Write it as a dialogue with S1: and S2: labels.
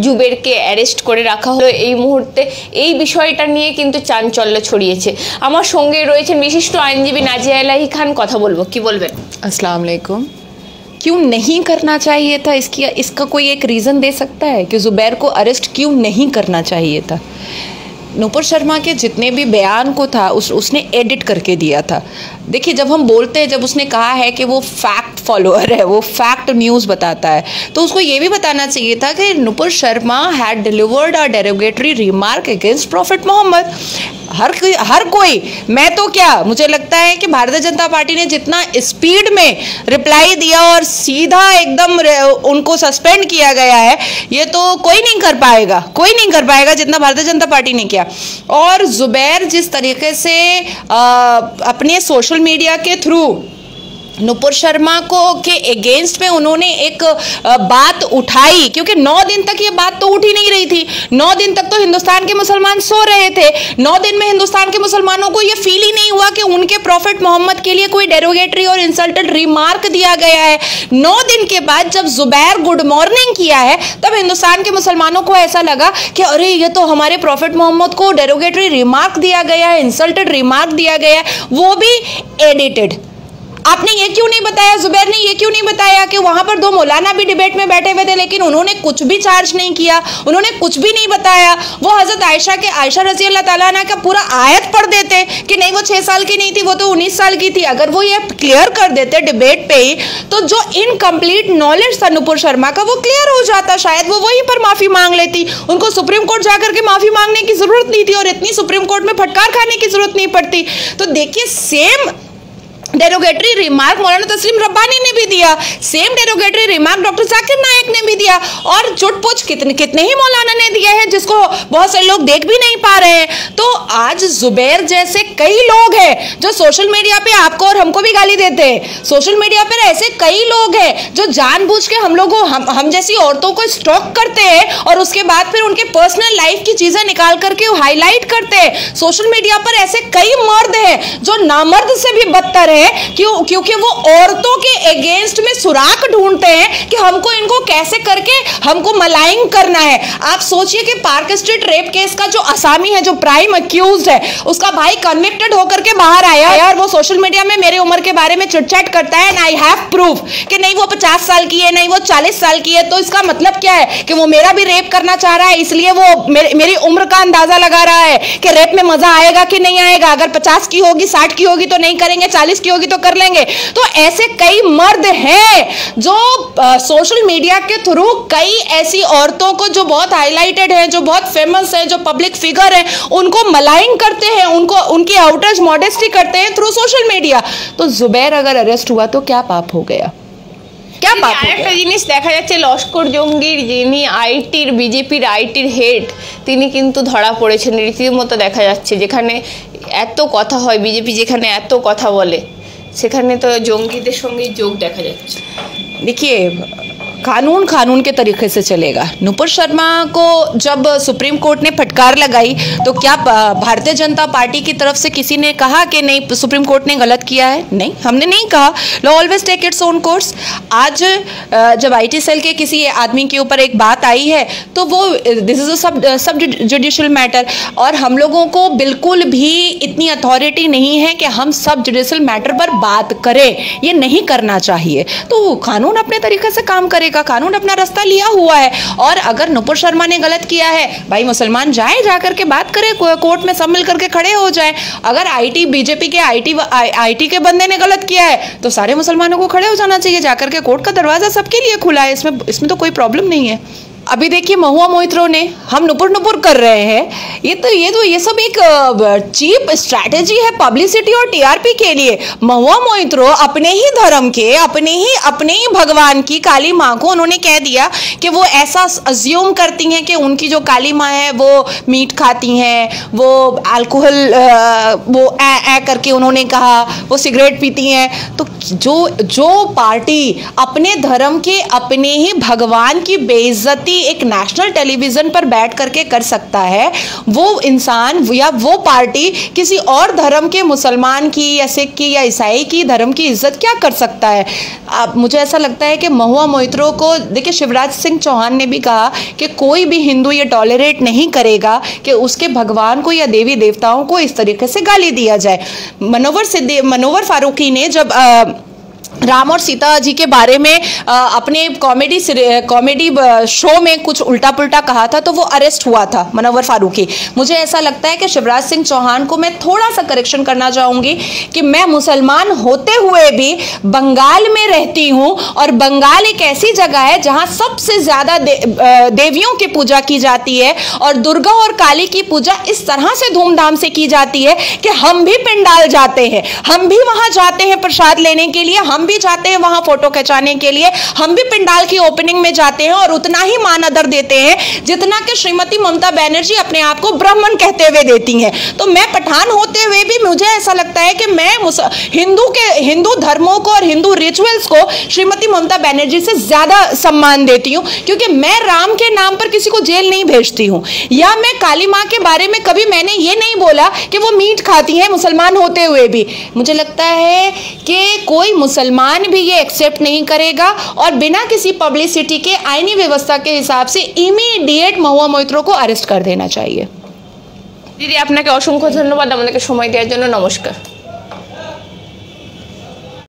S1: জুবেরকে arrest করে রাখা হলো এই মুহূর্তে, এই বিষয়টা নিয়ে কিন্তু চাঞ্চল্য ছড়িয়েছে। আমার সঙ্গে রয়েছেন বিশিষ্ট আইনজীবী নাজিয়া এলাহি খান, কথা বলবো, কি বলবেন?
S2: अस्सलाम वालेकुम। क्यों नहीं करना चाहिए था, इसका कोई एक रीज़न दे सकता है कि ज़ुबैर को अरेस्ट क्यों नहीं करना चाहिए था? नुपुर शर्मा के जितने भी बयान को था उसने एडिट करके दिया था। देखिए, जब हम बोलते हैं, जब उसने कहा है कि वो फैक्ट फॉलोअर है, वो फैक्ट न्यूज़ बताता है, तो उसको ये भी बताना चाहिए था कि Nupur Sharma had delivered a derogatory remark against prophet Mohammad. हर कोई, मैं तो क्या, मुझे लगता है कि भारतीय जनता पार्टी ने जितना स्पीड में रिप्लाई दिया और सीधा एकदम उनको सस्पेंड किया गया है, ये तो कोई नहीं कर पाएगा जितना भारतीय जनता पार्टी ने किया। और ज़ुबैर जिस तरीके से अपने सोशल मीडिया के थ्रू नुपुर शर्मा को के अगेंस्ट में उन्होंने एक बात उठाई, क्योंकि 9 दिन तक ये बात तो उठ ही नहीं रही थी। 9 दिन तक तो हिंदुस्तान के मुसलमान सो रहे थे। 9 दिन में हिंदुस्तान के मुसलमानों को ये फील ही नहीं हुआ कि उनके प्रॉफिट मोहम्मद के लिए कोई डेरोगेटरी और इंसल्टेड रिमार्क दिया गया है। 9 दिन के बाद जब ज़ुबैर गुड मॉर्निंग किया है, तब हिंदुस्तान के मुसलमानों को ऐसा लगा कि अरे ये तो हमारे प्रॉफिट मोहम्मद को डेरोगेटरी रिमार्क दिया गया है, इंसल्टेड रिमार्क दिया गया है, वो भी एडिटेड। आपने ये क्यों नहीं बताया, ज़ुबैर ने ये क्यों नहीं बताया कि वहां पर 2 मौलाना भी डिबेट में बैठे हुए थे, लेकिन उन्होंने कुछ भी चार्ज नहीं किया, उन्होंने कुछ भी नहीं बताया। वो हजरत आयशा रज़ी अल्लाह ताला अन्हा का पूरा आयत पढ़ देते कि नहीं वो 6 साल की नहीं थी, वो तो 19 साल की थी। अगर वो ये क्लियर कर देते डिबेट पे ही, तो जो इनकम्प्लीट नॉलेज था नुपुर शर्मा का, वो क्लियर हो जाता। शायद वो वहीं पर माफी मांग लेती, उनको सुप्रीम कोर्ट जाकर के माफी मांगने की जरूरत नहीं थी और इतनी सुप्रीम कोर्ट में फटकार खाने की जरूरत नहीं पड़ती। तो देखिए, सेम डेरोगेटरी रिमार्क मौलाना तस्लीम रब्बानी ने भी दिया, same derogatory remark doctor Zakir Naik ने भी दिया, और चुटपुच कितने ही मौलाना ने दिया है जिसको बहुत सारे लोग देख भी नहीं पा रहे हैं। तो आज ज़ुबैर जैसे कई लोग हैं जो सोशल मीडिया पे आपको और हमको भी गाली देते हैं। सोशल मीडिया पर ऐसे कई लोग हैं जो जानबूझ के हम जैसी औरतों को स्टॉक करते हैं और उसके बाद फिर उनके पर्सनल लाइफ की चीजें निकाल करके हाईलाइट करते हैं। सोशल मीडिया पर ऐसे कई मर्द हैं जो नामर्द से भी बदतर है, क्योंकि वो औरतों के अगेंस्ट में सुराख ढूंढते हैं कि हमको इनको कैसे करके हमको मलाइंग करना है। आप सोचिए कि पार्क स्ट्रीट रेप केस का जो असामी है, जो प्राइम अक्यूज्ड है, उसका भाई कन्विक्टेड होकर के बाहर आया है और वो सोशल मीडिया में मेरी उम्र के बारे में चिटचैट करता है, एंड आई हैव प्रूफ कि नहीं वो 50 साल की है, नहीं वो 40 साल की है। तो इसका मतलब क्या है कि वो मेरा भी रेप करना चाह रहा है, इसलिए वो मेरी उम्र का अंदाजा लगा रहा है कि रेप में मजा आएगा कि नहीं आएगा। अगर 50 की होगी, 60 की होगी तो नहीं करेंगे, 40 की होगी तो कर लेंगे। तो ऐसे कई मर्द हैं जो सोशल मीडिया के थ्रू कई ऐसी औरतों को जो बहुत हाईलाइटेड है, जो बहुत फेमस है, जो पब्लिक फिगर है, उनको मलाइंग करते हैं, उनकी आउटरेज मॉडेस्टी करते हैं थ्रू सोशल मीडिया। तो ज़ुबैर अगर अरेस्ट हुआ तो क्या पाप हो गया?
S1: আরেকটা জিনিস দেখা যাচ্ছে, লস্কর জঙ্গির যিনি বিজেপির আইটির হেড, তিনি কিন্তু ধরা পড়েছেন রীতিমতো। দেখা যাচ্ছে যেখানে এত কথা হয়, বিজেপি যেখানে এত কথা বলে, সেখানে তো জঙ্গিদের সঙ্গে যোগ দেখা যাচ্ছে।
S2: देखिए, कानून के तरीके से चलेगा। नुपुर शर्मा को जब सुप्रीम कोर्ट ने फटकार लगाई तो क्या भारतीय जनता पार्टी की तरफ से किसी ने कहा कि नहीं सुप्रीम कोर्ट ने गलत किया है? नहीं, हमने नहीं कहा। Law always take its own course. आज जब आईटी सेल के किसी आदमी के ऊपर एक बात आई है तो वो दिस इज अ सब जुडिशियल मैटर, और हम लोगों को बिल्कुल भी इतनी अथॉरिटी नहीं है कि हम सब जुडिशियल मैटर पर बात करें, ये नहीं करना चाहिए। तो कानून अपने तरीके से काम करेगा, कानून अपना रास्ता लिया हुआ है। और अगर नुपुर शर्मा ने गलत किया है, भाई मुसलमान जाए, जाकर के बात करें, कोर्ट में सब मिल करके खड़े हो जाए। अगर बीजेपी के आईटी के बंदे ने गलत किया है तो सारे मुसलमानों को खड़े हो जाना चाहिए, जाकर के कोर्ट का दरवाजा सबके लिए खुला है, इसमें तो कोई प्रॉब्लम नहीं है। अभी देखिए, महुआ मोइत्रो ने, हम नुपुर कर रहे हैं, ये सब एक चीप स्ट्रैटेजी है पब्लिसिटी और टीआरपी के लिए। महुआ मोइत्रो अपने ही धर्म के, अपने ही भगवान की काली माँ को उन्होंने कह दिया कि वो ऐसा अज्यूम करती हैं कि उनकी जो काली माँ है वो मीट खाती हैं, वो अल्कोहल वो करके उन्होंने कहा, वो सिगरेट पीती हैं। तो जो पार्टी अपने धर्म के, अपने ही भगवान की बेइज्जती एक नेशनल टेलीविजन पर बैठ करके कर सकता है, वो इंसान या वो पार्टी किसी और धर्म के, मुसलमान की या सिख की या ईसाई की धर्म की इज्जत क्या कर सकता है? मुझे ऐसा लगता है कि महुआ मोइत्रो को, देखिए शिवराज सिंह चौहान ने भी कहा कि कोई भी हिंदू ये टॉलरेट नहीं करेगा कि उसके भगवान को या देवी देवताओं को इस तरीके से गाली दिया जाए। मनोवर फारूकी ने जब राम और सीता जी के बारे में अपने कॉमेडी शो में कुछ उल्टा पुल्टा कहा था तो वो अरेस्ट हुआ था, मनोवर फारूकी। मुझे ऐसा लगता है कि शिवराज सिंह चौहान को मैं थोड़ा सा करेक्शन करना चाहूँगी कि मैं मुसलमान होते हुए भी बंगाल में रहती हूँ, और बंगाल एक ऐसी जगह है जहाँ सबसे ज़्यादा देवियों की पूजा की जाती है, और दुर्गा और काली की पूजा इस तरह से धूमधाम से की जाती है कि हम भी पंडाल जाते हैं, हम भी वहाँ जाते हैं प्रसाद लेने के लिए, हम भी जाते हैं वहां फोटो खिंचाने के लिए, हम भी पंडाल की ओपनिंग में जाते हैं और उतना ही मान आदर देते हैं जितना कि श्रीमती ममता बनर्जी अपने आप को ब्राह्मण कहते हुए देती हैं। तो मैं पठान होते हुए भी मुझे ऐसा लगता है कि मैं हिंदू धर्मों को और हिंदू रिचुअल्स को श्रीमती ममता बनर्जी से ज्यादा सम्मान देती हूँ, क्योंकि मैं राम के नाम पर किसी को जेल नहीं भेजती हूँ, या मैं काली माँ के बारे में कभी मैंने ये नहीं बोला कि वो मीट खाती हैं मुसलमान होते हुए भी। मुझे लगता है कि कोई मुसलमान भी ये एक्सेप्ट नहीं करेगा, और बिना किसी पब्लिसिटी के आईनी व्यवस्था के हिसाब से इमीडिएट महुआ मोइत्रो को अरेस्ट कर देना चाहिए।
S1: দিদি আপনাকে অসংখ্য ধন্যবাদ আমাদেরকে সময় দেওয়ার জন্য। নমস্কার।